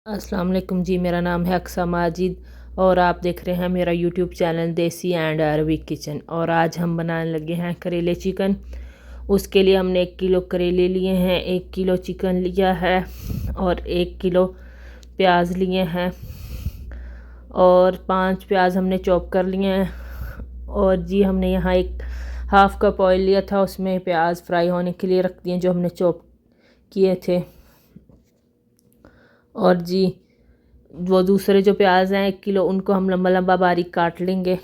अस्सलाम वालेकुम जी। मेरा नाम है अक्सा माजिद और आप देख रहे हैं मेरा यूट्यूब चैनल देसी एंड अरबिक किचन। और आज हम बनाने लगे हैं करेले चिकन। उसके लिए हमने 1 किलो करेले लिए हैं, 1 किलो चिकन लिया है और 1 किलो प्याज लिए हैं और 5 प्याज हमने चॉप कर लिए हैं। और जी हमने यहाँ एक हाफ़ कप ऑयल लिया था, उसमें प्याज फ्राई होने के लिए रख दिए जो हमने चॉप किए थे। और जी वो दूसरे जो प्याज हैं 1 किलो, उनको हम लंबा लंबा बारीक काट लेंगे।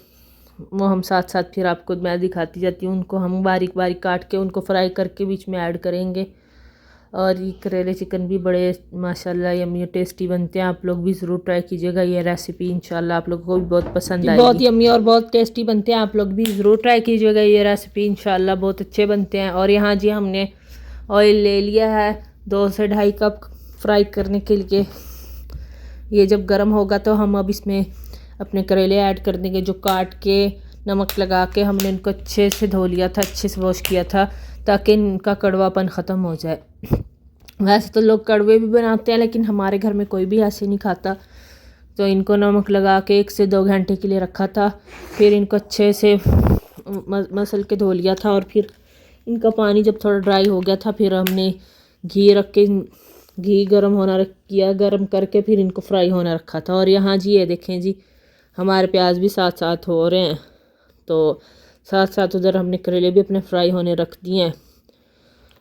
वो हम साथ साथ फिर आपको मैं दिखाती जाती हूँ। उनको हम बारीक बारीक काट के उनको फ्राई करके बीच में ऐड करेंगे। और ये करेले चिकन भी बड़े माशाल्लाह यम्मी टेस्टी बनते हैं। आप लोग भी ज़रूर ट्राई कीजिएगा ये रेसिपी, इंशाल्लाह आप लोगों को भी बहुत पसंद आएगी। बहुत यम्मी और बहुत टेस्टी बनते हैं। आप लोग भी ज़रूर ट्राई कीजिएगा ये रेसिपी, इंशाल्लाह बहुत अच्छे बनते हैं। और यहाँ जी हमने ऑयल ले लिया है 2 से 2.5 कप फ्राई करने के लिए। ये जब गर्म होगा तो हम अब इसमें अपने करेले ऐड कर देंगे जो काट के नमक लगा के हमने इनको अच्छे से धो लिया था, अच्छे से वॉश किया था ताकि इनका कड़वापन ख़त्म हो जाए। वैसे तो लोग कड़वे भी बनाते हैं लेकिन हमारे घर में कोई भी ऐसे नहीं खाता। तो इनको नमक लगा के 1 से 2 घंटे के लिए रखा था। फिर इनको अच्छे से मसल के धो लिया था और फिर इनका पानी जब थोड़ा ड्राई हो गया था फिर हमने घी रख के घी गर्म होना किया, गर्म करके फिर इनको फ्राई होना रखा था। और यहाँ जी ये देखें जी हमारे प्याज भी साथ साथ हो रहे हैं, तो साथ साथ उधर हमने करेले भी अपने फ्राई होने रख दिए हैं।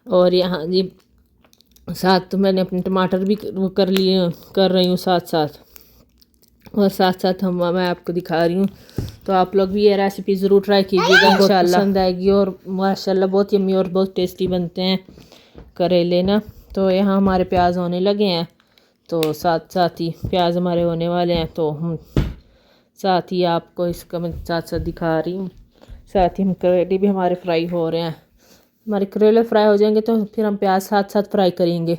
और यहाँ जी साथ तो मैंने अपने टमाटर भी वो कर रही हूँ साथ साथ। और साथ साथ मैं आपको दिखा रही हूँ। तो आप लोग भी ये रेसिपी ज़रूर ट्राई कीजिएगा, इंशाल्लाह पसंद आएगी। और माशाल्लाह बहुत यम्मी और बहुत टेस्टी बनते हैं करेले ना। तो यहाँ हमारे प्याज होने लगे हैं, तो साथ साथ ही प्याज हमारे होने वाले हैं, तो हम साथ ही आपको इसका मैं साथ साथ दिखा रही हूँ। साथ ही हम करेले भी हमारे फ्राई हो रहे हैं। हमारे करेले फ्राई हो जाएंगे तो फिर हम प्याज साथ साथ फ्राई करेंगे।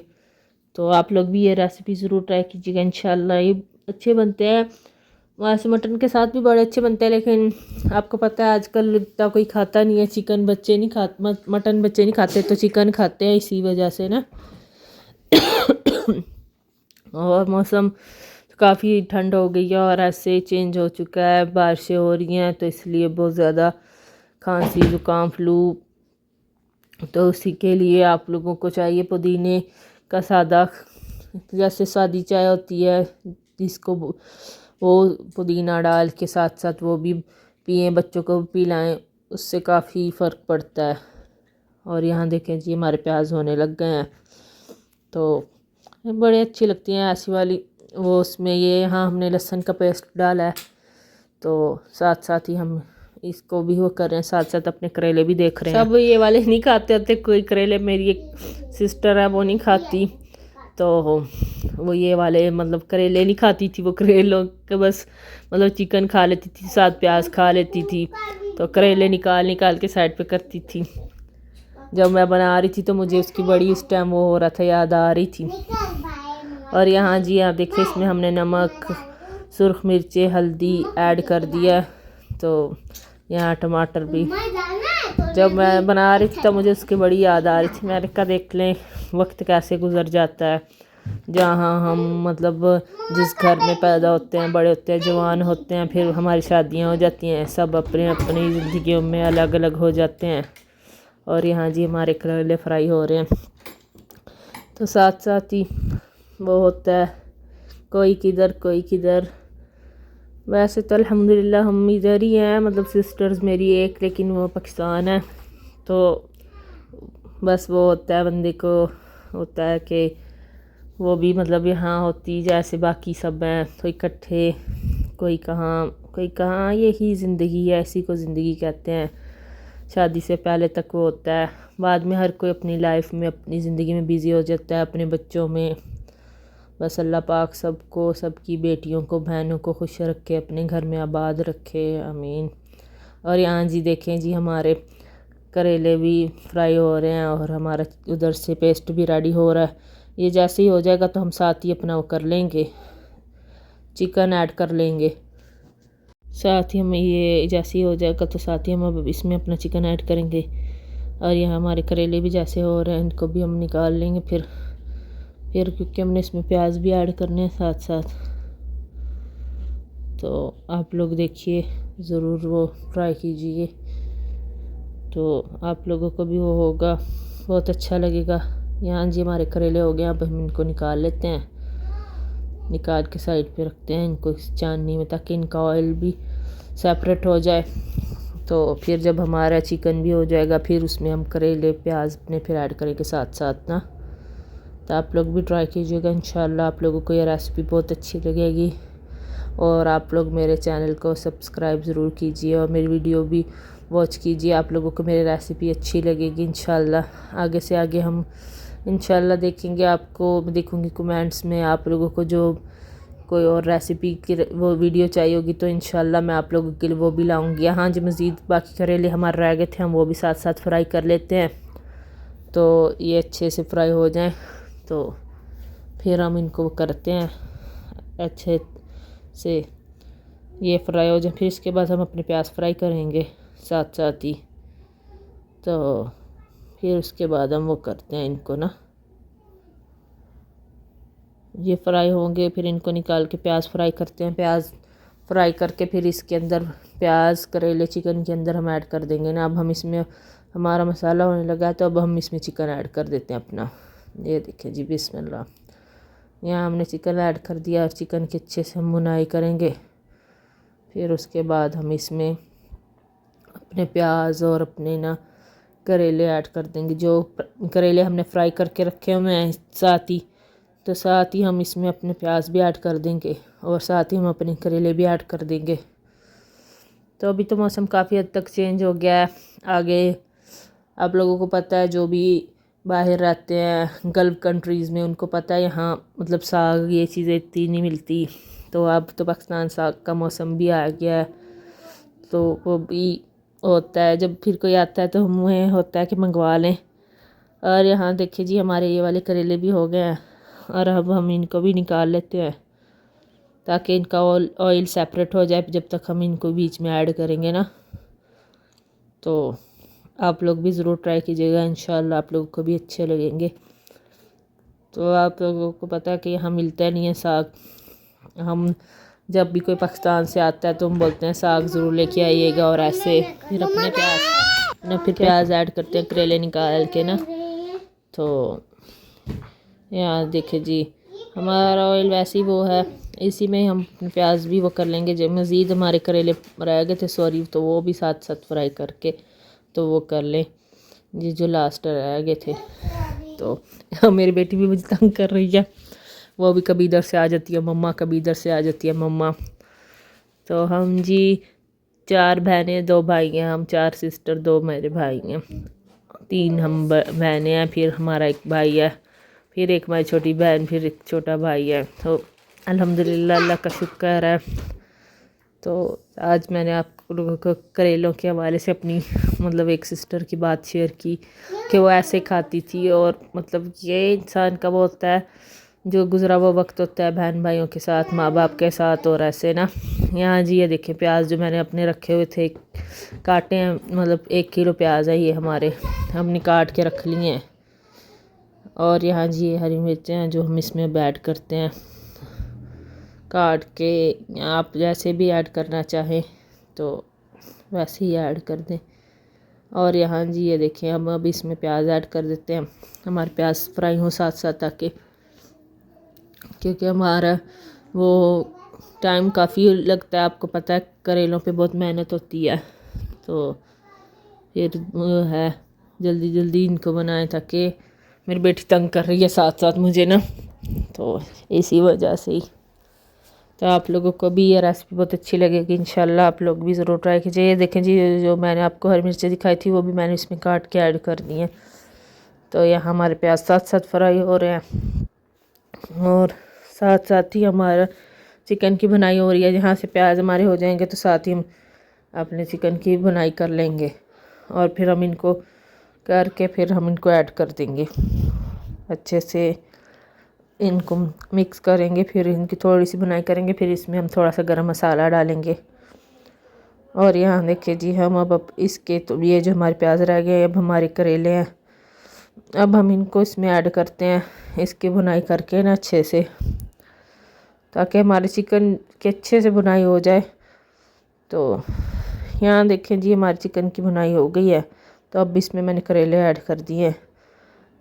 तो आप लोग भी ये रेसिपी ज़रूर ट्राई कीजिएगा, इंशाल्लाह ये अच्छे बनते हैं। वैसे मटन के साथ भी बड़े अच्छे बनते हैं लेकिन आपको पता है आजकल इतना कोई खाता नहीं है चिकन। बच्चे नहीं खाते, मटन बच्चे नहीं खाते तो चिकन खाते हैं इसी वजह से ना। और मौसम काफ़ी ठंड हो गई है और ऐसे चेंज हो चुका है, बारिशें हो रही हैं तो इसलिए बहुत ज़्यादा खांसी ज़ुकाम फ्लू। तो उसी के लिए आप लोगों को चाहिए पुदीने का सादा, जैसे सादी चाय होती है जिसको वो पुदीना डाल के साथ साथ वो भी पिए, बच्चों को भी पिलाएं, उससे काफ़ी फ़र्क पड़ता है। और यहाँ देखें जी हमारे प्याज होने लग गए हैं, तो बड़े अच्छी लगती हैं ऐसी वाली। वो उसमें ये यहाँ हमने लहसुन का पेस्ट डाला है, तो साथ साथ ही हम इसको भी वो कर रहे हैं, साथ साथ अपने करेले भी देख रहे हैं। सब ये वाले नहीं खाते होते, कोई करेले मेरी एक सिस्टर है वो नहीं खाती, तो वो ये वाले मतलब करेले नहीं खाती थी। वो करेलों के बस मतलब चिकन खा लेती थी, साथ प्याज खा लेती थी, तो करेले निकाल निकाल के साइड पे करती थी। जब मैं बना रही थी तो मुझे उसकी बड़ी उस टाइम वो हो रहा था, याद आ रही थी। और यहाँ जी आप देखिए इसमें हमने नमक, सुर्ख मिर्ची, हल्दी ऐड कर दिया। तो यहाँ टमाटर भी जब मैं बना रही थी तो मुझे उसकी बड़ी याद आ रही थी। मैंने कहा देख लें वक्त कैसे गुजर जाता है, जहाँ हम मतलब जिस घर में पैदा होते हैं, बड़े होते हैं, जवान होते हैं, फिर हमारी शादियाँ हो जाती हैं, सब अपने अपनी ज़िंदगियों में अलग अलग हो जाते हैं। और यहाँ जी हमारे करेले फ्राई हो रहे हैं, तो साथ साथ ही वो होता है कोई किधर कोई किधर। वैसे तो अल्हम्दुलिल्लाह हम इधर ही हैं, मतलब सिस्टर्स मेरी एक, लेकिन वो पाकिस्तान है। तो बस वो होता है बंदे को होता है कि वो भी मतलब यहाँ होती जैसे बाकी सब हैं, तो इकट्ठे कोई कहाँ यही ज़िंदगी है, इसी को ज़िंदगी कहते हैं। शादी से पहले तक वो होता है, बाद में हर कोई अपनी लाइफ में अपनी ज़िंदगी में बिज़ी हो जाता है, अपने बच्चों में। बस अल्लाह पाक सबको, सबकी बेटियों को, बहनों को खुश रखे, अपने घर में आबाद रखे, आमीन। और यहाँ जी देखें जी हमारे करेले भी फ्राई हो रहे हैं और हमारा उधर से पेस्ट भी रेडी हो रहा है। ये जैसे ही हो जाएगा तो हम साथ ही अपना वो कर लेंगे, चिकन ऐड कर लेंगे। साथ ही हम ये जैसे ही हो जाएगा तो साथ ही हम अब इसमें अपना चिकन ऐड करेंगे। और यहाँ हमारे करेले भी जैसे हो रहे हैं इनको भी हम निकाल लेंगे, फिर फिर क्योंकि हमने इसमें प्याज भी ऐड करने हैं साथ साथ, तो आप लोग देखिए ज़रूर वो ट्राई कीजिए, तो आप लोगों को भी वो होगा, बहुत अच्छा लगेगा। यहाँ जी हमारे करेले हो गए, अब हम इनको निकाल लेते हैं, निकाल के साइड पे रखते हैं इनको इस चांदनी में, ताकि इनका ऑयल भी सेपरेट हो जाए। तो फिर जब हमारा चिकन भी हो जाएगा, फिर उसमें हम करेले प्याज अपने फिर ऐड करेंगे साथ साथ ना। तो आप लोग भी ट्राई कीजिएगा, इंशाल्लाह आप लोगों को ये रेसिपी बहुत अच्छी लगेगी। और आप लोग मेरे चैनल को सब्सक्राइब ज़रूर कीजिए और मेरी वीडियो भी वॉच कीजिए। आप लोगों को मेरी रेसिपी अच्छी लगेगी इंशाल्लाह। आगे से आगे हम इंशाल्लाह देखेंगे, आपको देखूँगी कमेंट्स में आप लोगों को जो कोई और रेसिपी की वो वीडियो चाहिए होगी, तो इंशाल्लाह मैं आप लोगों के लिए वो भी लाऊंगी। हाँ जी, मज़ीद बाकी करेले हमारे रह गए थे, हम वो भी साथ साथ फ्राई कर लेते हैं। तो ये अच्छे से फ्राई हो जाएं, तो फिर हम इनको करते हैं अच्छे से, ये फ्राई हो जाए, फिर इसके बाद हम अपने प्याज फ्राई करेंगे साथ साथ ही। तो फिर उसके बाद हम वो करते हैं इनको ना, ये फ्राई होंगे, फिर इनको निकाल के प्याज फ्राई करते हैं। प्याज फ्राई करके फिर इसके अंदर प्याज करेले चिकन के अंदर हम ऐड कर देंगे ना। अब हम इसमें हमारा मसाला होने लगा है, तो अब हम इसमें चिकन ऐड कर देते हैं अपना। ये देखिए जी, बिस्मिल्लाह, यहाँ हमने चिकन ऐड कर दिया और चिकन की अच्छे से हम भुनाई करेंगे। फिर उसके बाद हम इसमें अपने प्याज और अपने ना करेले ऐड कर देंगे, जो करेले हमने फ्राई करके रखे हुए हैं साथ ही। तो साथ ही हम इसमें अपने प्याज भी ऐड कर देंगे और साथ ही हम अपने करेले भी ऐड कर देंगे। तो अभी तो मौसम काफ़ी हद तक चेंज हो गया है। आगे आप लोगों को पता है, जो भी बाहर रहते हैं गल्फ़ कंट्रीज़ में, उनको पता है यहाँ मतलब साग ये चीज़ें इतनी नहीं मिलती। तो अब तो पाकिस्तान साग का मौसम भी आ गया है, तो वो भी होता है, जब फिर कोई आता है तो हमें होता है कि मंगवा लें। और यहाँ देखिए जी, हमारे ये वाले करेले भी हो गए हैं, और अब हम इनको भी निकाल लेते हैं, ताकि इनका ऑयल सेपरेट हो जाए जब तक हम इनको बीच में ऐड करेंगे ना। तो आप लोग भी ज़रूर ट्राई कीजिएगा, इंशाल्लाह आप लोगों को भी अच्छे लगेंगे। तो आप लोगों को पता है कि यहाँ मिलता नहीं है साग। हम जब भी कोई पाकिस्तान से आता है तो हम बोलते हैं साग ज़रूर लेके आइएगा, और ऐसे फिर अपने प्याज ऐड करते हैं करेले निकाल के ना। तो यहाँ देखिए जी, हमारा ऑयल वैसे ही वो है, इसी में हम प्याज भी वो कर लेंगे। जब मज़ीद हमारे करेले रह गए थे सॉरी, तो वो भी साथ साथ फ्राई करके तो वो कर लें जी, जो लास्ट रह गए थे। तो मेरी बेटी भी मुझे तंग कर रही है, वो भी कभी इधर से आ जाती है मम्मा, कभी इधर से आ जाती है मम्मा। तो हम जी 4 बहनें 2 भाई हैं, हम 4 सिस्टर 2 मेरे भाई हैं, 3 हम बहनें हैं, फिर हमारा एक भाई है, फिर एक हमारी छोटी बहन, फिर एक छोटा भाई है। तो अल्हम्दुलिल्लाह, अल्लाह का शुक्र है। तो आज मैंने आप लोगों को करेलों के हवाले से अपनी मतलब एक सिस्टर की बात शेयर की कि वो ऐसे खाती थी, और मतलब ये इंसान का वो होता है जो गुज़रा हुआ वक्त होता है बहन भाइयों के साथ, माँ बाप के साथ, और ऐसे ना। यहाँ जी ये देखें, प्याज जो मैंने अपने रखे हुए थे काटे हैं, मतलब 1 किलो प्याज है ये हमारे, हमने काट के रख लिए हैं। और यहाँ जी ये हरी मिर्चें हैं जो हम इसमें अब ऐड करते हैं काट के। आप जैसे भी ऐड करना चाहें तो वैसे ही ऐड कर दें। और यहाँ जी ये देखें, हम अब इसमें प्याज ऐड कर देते हैं, हमारे प्याज फ्राई हो साथ साथ, ताकि क्योंकि हमारा वो टाइम काफ़ी लगता है, आपको पता है करेलों पे बहुत मेहनत होती है। तो फिर वो है जल्दी जल्दी इनको बनाएं, ताकि मेरी बेटी तंग कर रही है साथ साथ मुझे ना, तो इसी वजह से ही। तो आप लोगों को भी ये रेसिपी बहुत अच्छी लगेगी इंशाल्लाह, आप लोग भी ज़रूर ट्राई कीजिए। ये देखें जी, जो मैंने आपको हरी मिर्चें दिखाई थी वो भी मैंने इसमें काट के ऐड कर दी हैं। तो यहाँ हमारे प्याज साथ साथ फ्राई हो रहे हैं, और साथ साथ ही हमारा चिकन की बुनाई हो रही है। यहाँ से प्याज हमारे हो जाएंगे तो साथ ही हम अपने चिकन की बुनाई कर लेंगे, और फिर हम इनको करके फिर हम इनको ऐड कर देंगे, अच्छे से इनको मिक्स करेंगे, फिर इनकी थोड़ी सी बुनाई करेंगे, फिर इसमें हम थोड़ा सा गरम मसाला डालेंगे। और यहाँ देखिए जी, हम अब इसके तो ये जो हमारे प्याज रह गए, अब हमारे करेले हैं अब हम इनको इसमें ऐड करते हैं, इसकी भुनाई करके ना अच्छे से, ताकि हमारे चिकन की अच्छे से भुनाई हो जाए। तो यहाँ देखें जी हमारी चिकन की भुनाई हो गई है। तो अब इसमें मैंने करेले ऐड कर दिए हैं।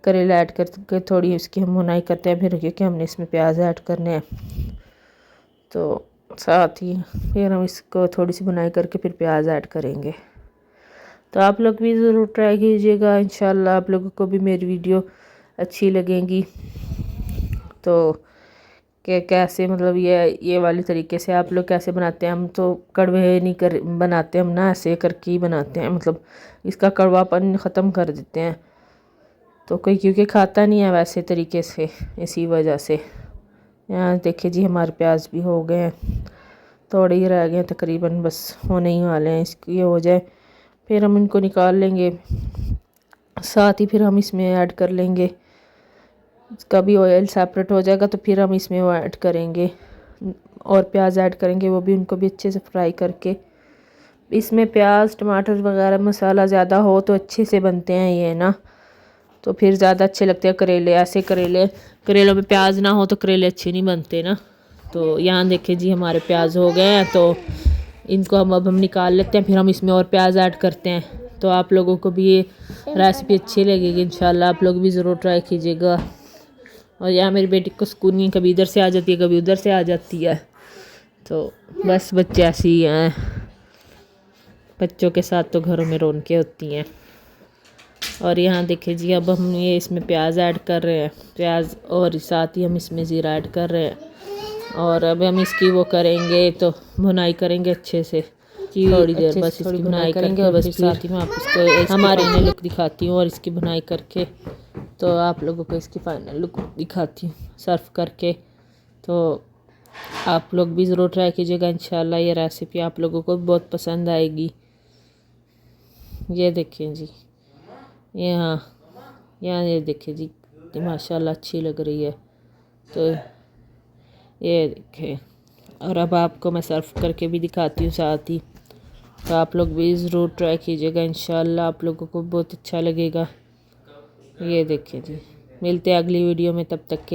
करेला ऐड करके थोड़ी इसकी हम भुनाई करते हैं, फिर क्योंकि हमने इसमें प्याज ऐड करने हैं। तो साथ ही फिर हम इसको थोड़ी सी भुनाई करके फिर प्याज ऐड करेंगे। तो आप लोग भी ज़रूर ट्राई कीजिएगा, इंशाल्लाह आप लोगों को भी मेरी वीडियो अच्छी लगेगी। तो कैसे मतलब ये वाले तरीके से आप लोग कैसे बनाते हैं? हम तो कड़वे नहीं कर बनाते, हम ना ऐसे करके ही बनाते हैं, मतलब इसका कड़वापन ख़त्म कर देते हैं। तो कोई क्योंकि खाता नहीं है वैसे तरीके से, इसी वजह से। यहाँ देखिए जी हमारे प्याज भी हो गए हैं, थोड़े ही रह गए हैं तकरीबन, बस होने ही वाले हैं। इसकी हो जाए फिर हम इनको निकाल लेंगे। साथ ही फिर हम इसमें ऐड कर लेंगे, इसका भी ऑयल सेपरेट हो जाएगा तो फिर हम इसमें वो ऐड करेंगे और प्याज ऐड करेंगे, वो भी उनको भी अच्छे से फ्राई करके। इसमें प्याज टमाटर वगैरह मसाला ज़्यादा हो तो अच्छे से बनते हैं ये ना, तो फिर ज़्यादा अच्छे लगते हैं करेले। ऐसे करेलों में प्याज ना हो तो करेले अच्छे नहीं बनते ना। तो यहाँ देखिए जी हमारे प्याज हो गए हैं, तो इनको अब हम निकाल लेते हैं, फिर हम इसमें और प्याज ऐड करते हैं। तो आप लोगों को भी ये रेसिपी अच्छी लगेगी इंशाल्लाह, आप लोग भी ज़रूर ट्राई कीजिएगा। और यहाँ मेरी बेटी को सुकून नहीं, कभी इधर से आ जाती है कभी उधर से आ जाती है। तो बस बच्चे ऐसे ही हैं, बच्चों के साथ तो घरों में रौनकें होती हैं। और यहाँ देखिए जी अब हम ये इसमें प्याज ऐड कर रहे हैं, प्याज, और साथ ही हम इसमें ज़ीरा ऐड कर रहे हैं। और अब हम इसकी वो करेंगे, तो भुनाई करेंगे अच्छे से थोड़ी देर, बस इसकी भुनाई करेंगे। और बस साथ ही मैं आपको हमारे फाइनल लुक दिखाती हूँ, और इसकी भुनाई करके तो आप लोगों को इसकी फाइनल लुक दिखाती हूँ सर्व करके। तो आप लोग भी ज़रूर ट्राई कीजिएगा, इंशाल्लाह ये रेसिपी आप लोगों को बहुत पसंद आएगी। ये देखिए जी यहाँ ये देखिए जी माशाल्लाह अच्छी लग रही है। तो ये देखिए, और अब आपको मैं सर्व करके भी दिखाती हूँ साथ ही। तो आप लोग भी ज़रूर ट्राई कीजिएगा, इंशाल्लाह आप लोगों को बहुत अच्छा लगेगा। ये देखिए जी, मिलते हैं अगली वीडियो में, तब तक के